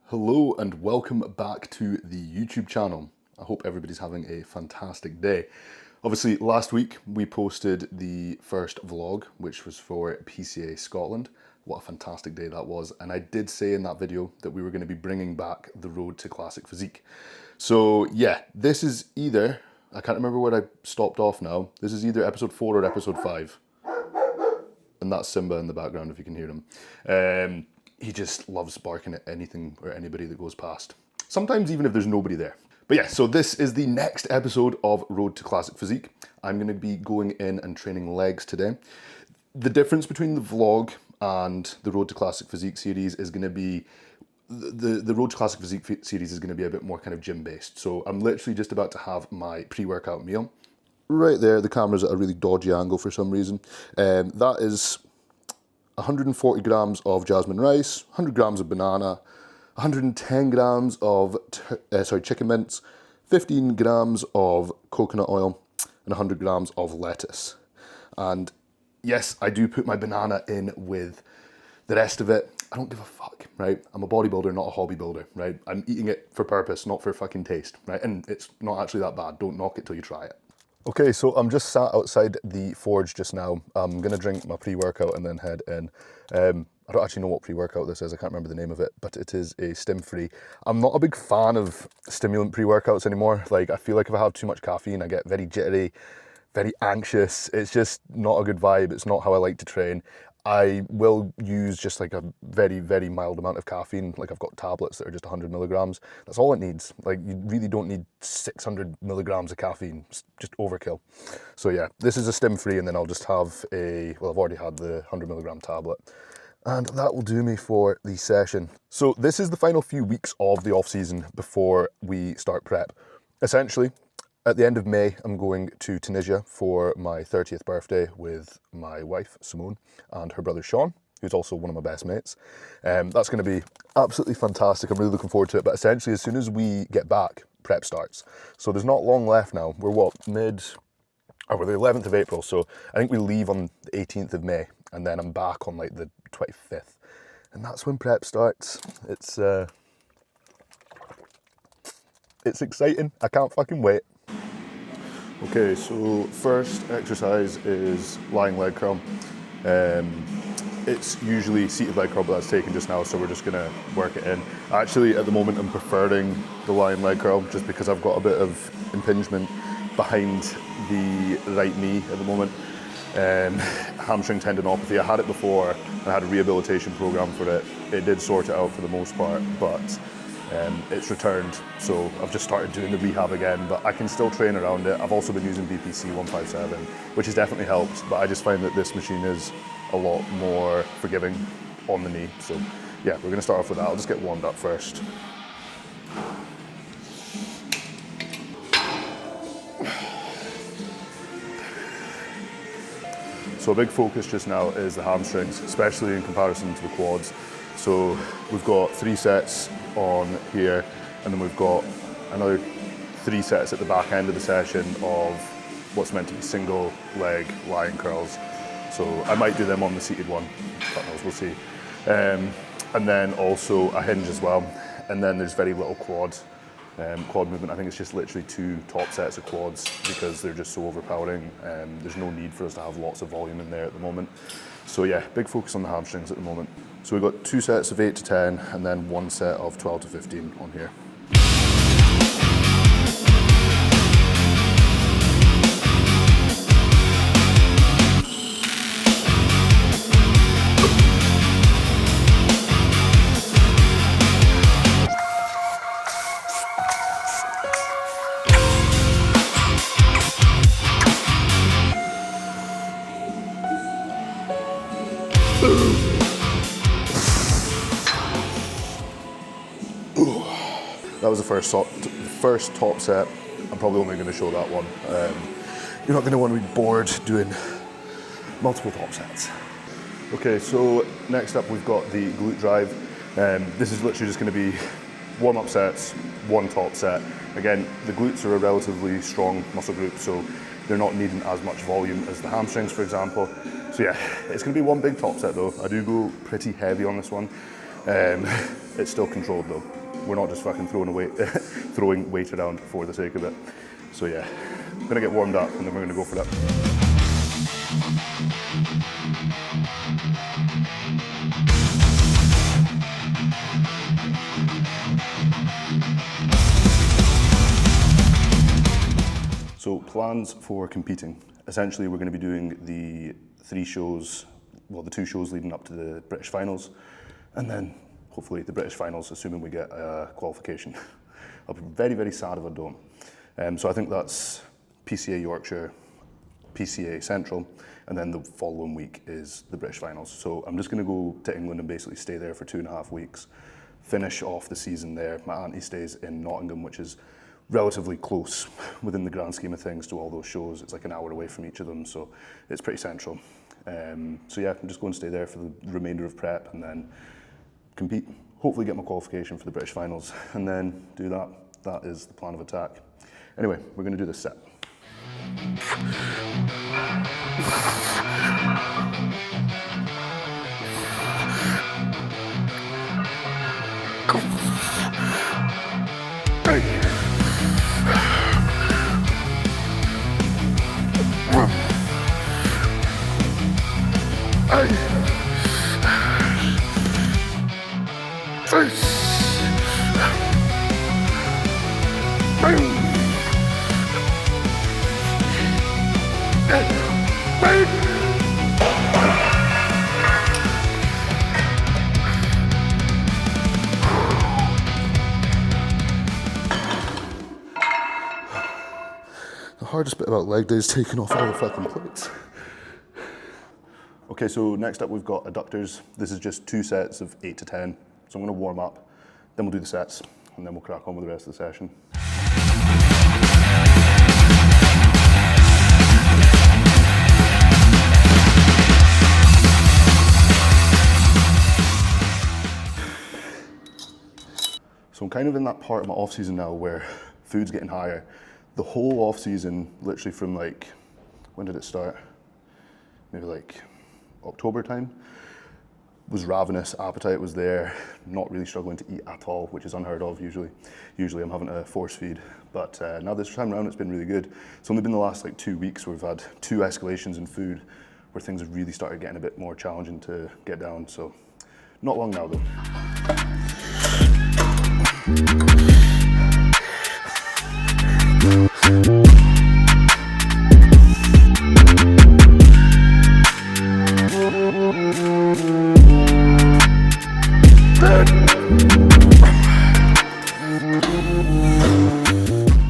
Hello and welcome back to the YouTube channel. I hope everybody's having a fantastic day. Obviously, last week we posted the first vlog, which was for PCA Scotland. What a fantastic day that was. And I did say in that video that we were going to be bringing back the road to classic physique. So yeah, this is either, I can't remember where I stopped off now. This is either episode 4 or episode 5. And that's Simba in the background if you can hear him. He just loves barking at anything or anybody that goes past. Sometimes even if there's nobody there. But yeah, so this is the next episode of Road to Classic Physique. I'm going to be going in and training legs today. The difference between the vlog and the Road to Classic Physique series is going to be, the Road to Classic Physique series is going to be a bit more kind of gym based. So I'm literally just about to have my pre-workout meal. Right there, the camera's at a really dodgy angle for some reason. That is 140 grams of jasmine rice, 100 grams of banana, 110 grams of chicken mince, 15 grams of coconut oil, and 100 grams of lettuce. And yes, I do put my banana in with the rest of it. I don't give a fuck, right? I'm a bodybuilder, not a hobby builder, right? I'm eating it for purpose, not for fucking taste, right? And it's not actually that bad. Don't knock it till you try it. Okay, so I'm just sat outside the Forge just now. I'm gonna drink my pre-workout and then head in. I don't actually know what pre-workout this is, I can't remember the name of it, but it is a stim-free. I'm not a big fan of stimulant pre-workouts anymore. Like, I feel like if I have too much caffeine, I get very jittery, very anxious. It's just not a good vibe. It's not how I like to train. I will use just like a very, very mild amount of caffeine. Like I've got tablets that are just 100 milligrams. That's all it needs. Like you really don't need 600 milligrams of caffeine. It's just overkill. So yeah, this is a stim-free and then I'll just have I've already had the 100 milligram tablet. And that will do me for the session. So this is the final few weeks of the off season before we start prep. Essentially, at the end of May, I'm going to Tunisia for my 30th birthday with my wife, Simone, and her brother, Sean, who's also one of my best mates. That's going to be absolutely fantastic. I'm really looking forward to it. But essentially, as soon as we get back, prep starts. So there's not long left now. We're we're the 11th of April. So I think we leave on the 18th of May, and then I'm back on like the 25th. And that's when prep starts. It's exciting. I can't fucking wait. Okay, so first exercise is lying leg curl. It's usually seated leg curl, but that's taken just now, so we're just gonna work it in. Actually, at the moment, I'm preferring the lying leg curl just because I've got a bit of impingement behind the right knee at the moment. Hamstring tendinopathy. I had it before. I had a rehabilitation program for it. It did sort it out for the most part, but it's returned, so I've just started doing the rehab again, but I can still train around it. I've also been using BPC 157, which has definitely helped, but I just find that this machine is a lot more forgiving on the knee. So yeah, we're gonna start off with that. I'll just get warmed up first. So a big focus just now is the hamstrings, especially in comparison to the quads. So we've got 3 sets on here, and then we've got another 3 sets at the back end of the session of what's meant to be single leg lying curls. So I might do them on the seated one, God knows, we'll see. And then also a hinge as well. And then there's very little quad movement. I think it's just literally 2 top sets of quads because they're just so overpowering. There's no need for us to have lots of volume in there at the moment. So yeah, big focus on the hamstrings at the moment. So we've got 2 sets of 8 to 10 and then 1 set of 12 to 15 on here. That was the first top set. I'm probably only going to show that one. You're not going to want to be bored doing multiple top sets. Okay, so next up we've got the glute drive. This is literally just going to be warm-up sets, 1 top set. Again, the glutes are a relatively strong muscle group, so they're not needing as much volume as the hamstrings, for example. So yeah, it's going to be 1 big top set though. I do go pretty heavy on this one. It's still controlled though. We're not just fucking throwing weight around for the sake of it. So yeah, I'm gonna get warmed up and then we're gonna go for that. So plans for competing. Essentially, we're going to be doing the 3 shows, well, the 2 shows leading up to the British finals, and then hopefully the British finals, assuming we get a qualification. I'll be very, very sad if I don't. So I think that's PCA Yorkshire, PCA Central, and then the following week is the British finals. So I'm just going to go to England and basically stay there for 2.5 weeks, finish off the season there. My auntie stays in Nottingham, which is relatively close within the grand scheme of things to all those shows. It's like an hour away from each of them, so it's pretty central. So yeah, I'm just going to stay there for the remainder of prep and then compete, hopefully get my qualification for the British finals and then do that. That is the plan of attack. Anyway, we're going to do this set. The hardest bit about leg day is taking off all the fucking plates. Okay, so next up we've got adductors. This is just 2 sets of 8 to 10. So I'm going to warm up, then we'll do the sets, and then we'll crack on with the rest of the session. So I'm kind of in that part of my off season now where food's getting higher. The whole off season, literally from like, when did it start? Maybe like October time, was ravenous, appetite was there, not really struggling to eat at all, which is unheard of usually. Usually I'm having to force feed, but now this time around it's been really good. It's only been the last like 2 weeks where we've had 2 escalations in food where things have really started getting a bit more challenging to get down, so not long now though.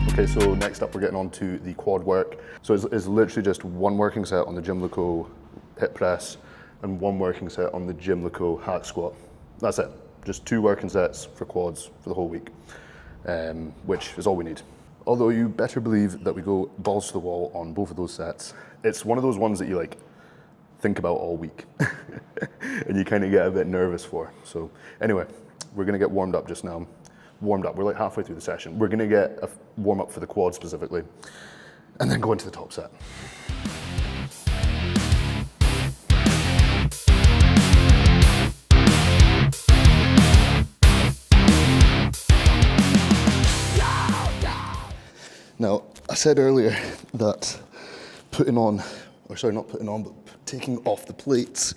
Okay, so next up we're getting on to the quad work. So it's literally just 1 working set on the Gymloco hip press and 1 working set on the Gymloco hack squat. That's it. Just 2 working sets for quads for the whole week, which is all we need. Although you better believe that we go balls to the wall on both of those sets. It's one of those ones that you like think about all week and you kind of get a bit nervous for. So anyway, we're gonna get warmed up just now. Warmed up, we're like halfway through the session. We're gonna get a warm up for the quad specifically and then go into the top set. Now, I said earlier that putting on, or sorry, not putting on, but taking off the plates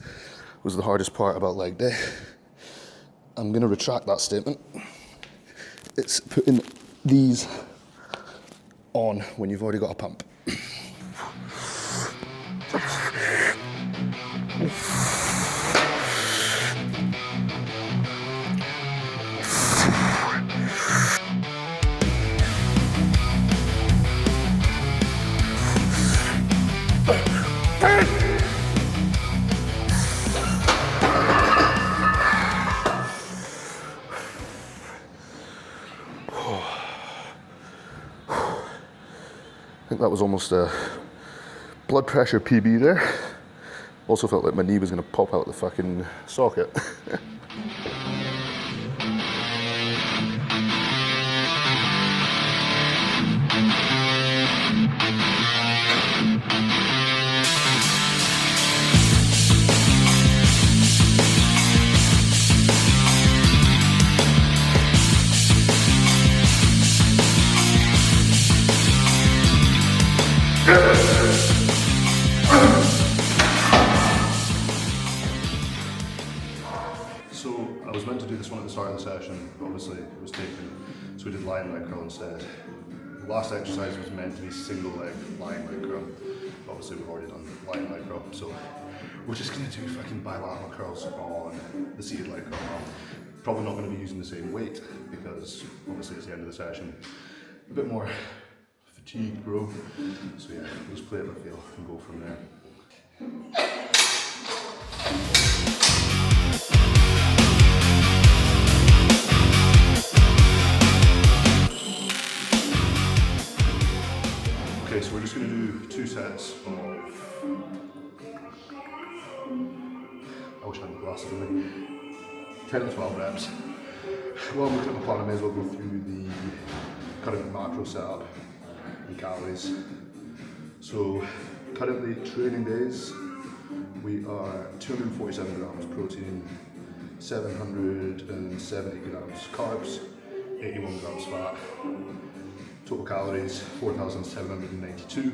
was the hardest part about leg day. I'm gonna retract that statement. It's putting these on when you've already got a pump. I think that was almost a blood pressure PB there. Also felt like my knee was gonna pop out the fucking socket. obviously it was taken, so we did lying leg curl instead. The last exercise was meant to be single leg lying leg curl. Obviously we've already done lying leg curl, so we're just going to do fucking bilateral curls on the seated leg curl now. Probably not going to be using the same weight because obviously it's the end of the session. A bit more fatigued, bro. So yeah, we'll just play it by feel and go from there. Okay, so we're just going to do 2 sets of, I wish I had my glasses with me, 10 to 12 reps. While I'm looking at my plan, I may as well go through the current macro setup and calories. So currently training days, we are 247 grams protein, 770 grams carbs, 81 grams fat. Total calories 4,792.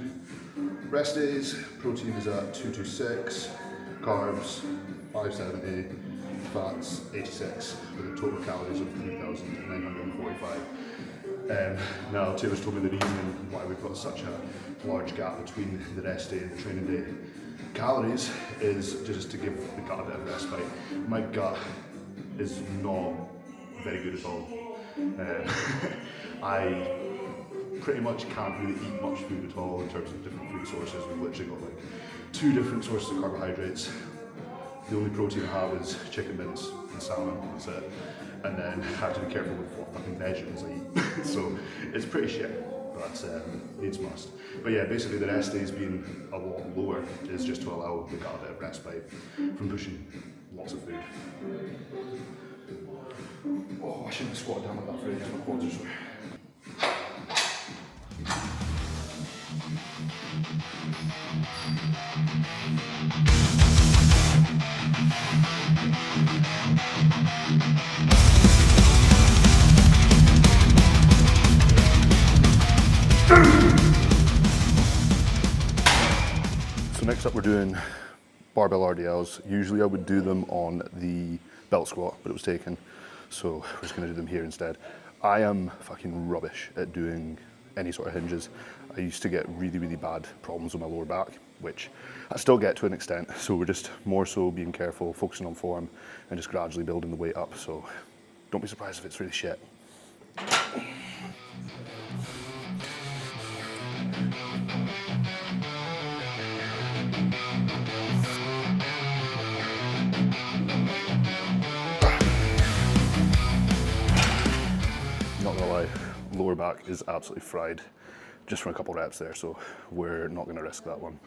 Rest days, protein is at 226, carbs 570, fats 86, with a total calories of 3,945. Now Taylor's told me the reason why we've got such a large gap between the rest day and the training day calories is just to give the gut a bit of respite. My gut is not very good at all. I pretty much can't really eat much food at all in terms of different food sources. We've literally got like 2 different sources of carbohydrates. The only protein I have is chicken mince and salmon, that's it. And then I have to be careful with what fucking vegetables I eat. So it's pretty shit, but needs must. But yeah, basically the rest days being a lot lower is just to allow the gut a bit of respite from pushing lots of food. Oh, I shouldn't have squatted down like that for ages, my quads are sore. So next up we're doing barbell RDLs. Usually I would do them on the belt squat, but it was taken. So we're just gonna do them here instead. I am fucking rubbish at doing any sort of hinges. I used to get really, really bad problems with my lower back, which I still get to an extent. So we're just more so being careful, focusing on form, and just gradually building the weight up. So don't be surprised if it's really shit. Not gonna lie, lower back is absolutely fried just from a couple reps there, so we're not gonna risk that one.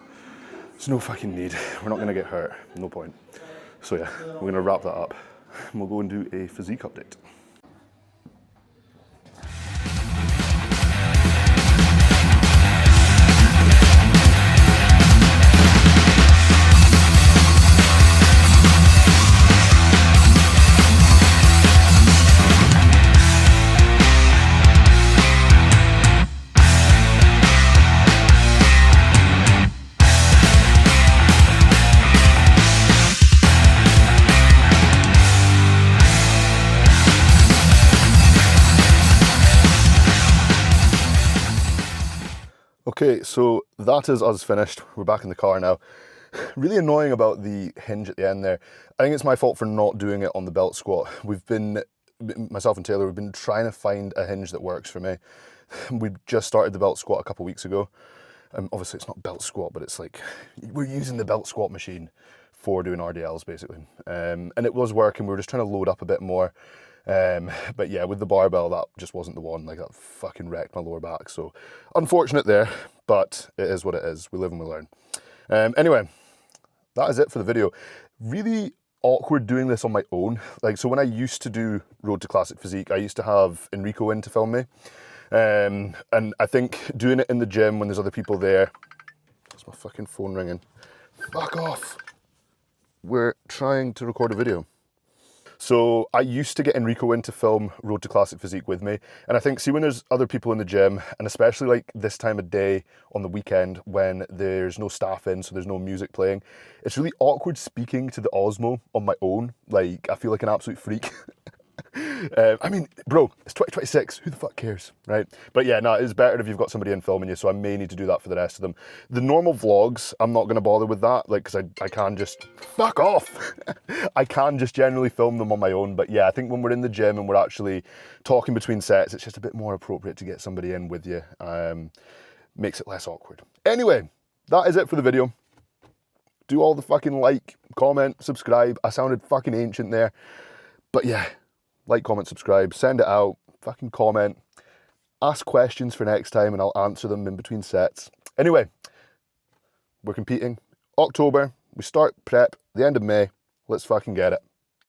There's no fucking need. We're not gonna get hurt, no point. So yeah, we're gonna wrap that up and we'll go and do a physique update. Okay, so that is us finished. We're back in the car now. Really annoying about the hinge at the end there. I think it's my fault for not doing it on the belt squat. Myself and Taylor, we've been trying to find a hinge that works for me. We just started the belt squat a couple weeks ago. Obviously it's not belt squat, but it's like, we're using the belt squat machine for doing RDLs basically. And it was working, we were just trying to load up a bit more. But yeah, with the barbell, that just wasn't the one. Like, that fucking wrecked my lower back. So unfortunate there, but it is what it is. We live and we learn. Anyway, that is it for the video. Really awkward doing this on my own. Like, so when I used to do Road to Classic Physique, I used to have Enrico in to film me. And I think doing it in the gym when there's other people there, that's my fucking phone ringing. Fuck off. We're trying to record a video. So I used to get Enrico in to film Road to Classic Physique with me. And I think, see, when there's other people in the gym, and especially like this time of day on the weekend when there's no staff in, so there's no music playing, it's really awkward speaking to the Osmo on my own. Like, I feel like an absolute freak. I mean, bro, it's 2026. Who the fuck cares, right? But yeah, no, it's better if you've got somebody in filming you, so I may need to do that for the rest of them. The normal vlogs, I'm not going to bother with that, like, because I can just... Fuck off! I can just generally film them on my own, but yeah, I think when we're in the gym and we're actually talking between sets, it's just a bit more appropriate to get somebody in with you. Makes it less awkward. Anyway, that is it for the video. Do all the fucking like, comment, subscribe. I sounded fucking ancient there. But yeah, like, comment, subscribe, send it out, fucking comment. Ask questions for next time and I'll answer them in between sets. Anyway, we're competing. October, we start prep, the end of May. Let's fucking get it.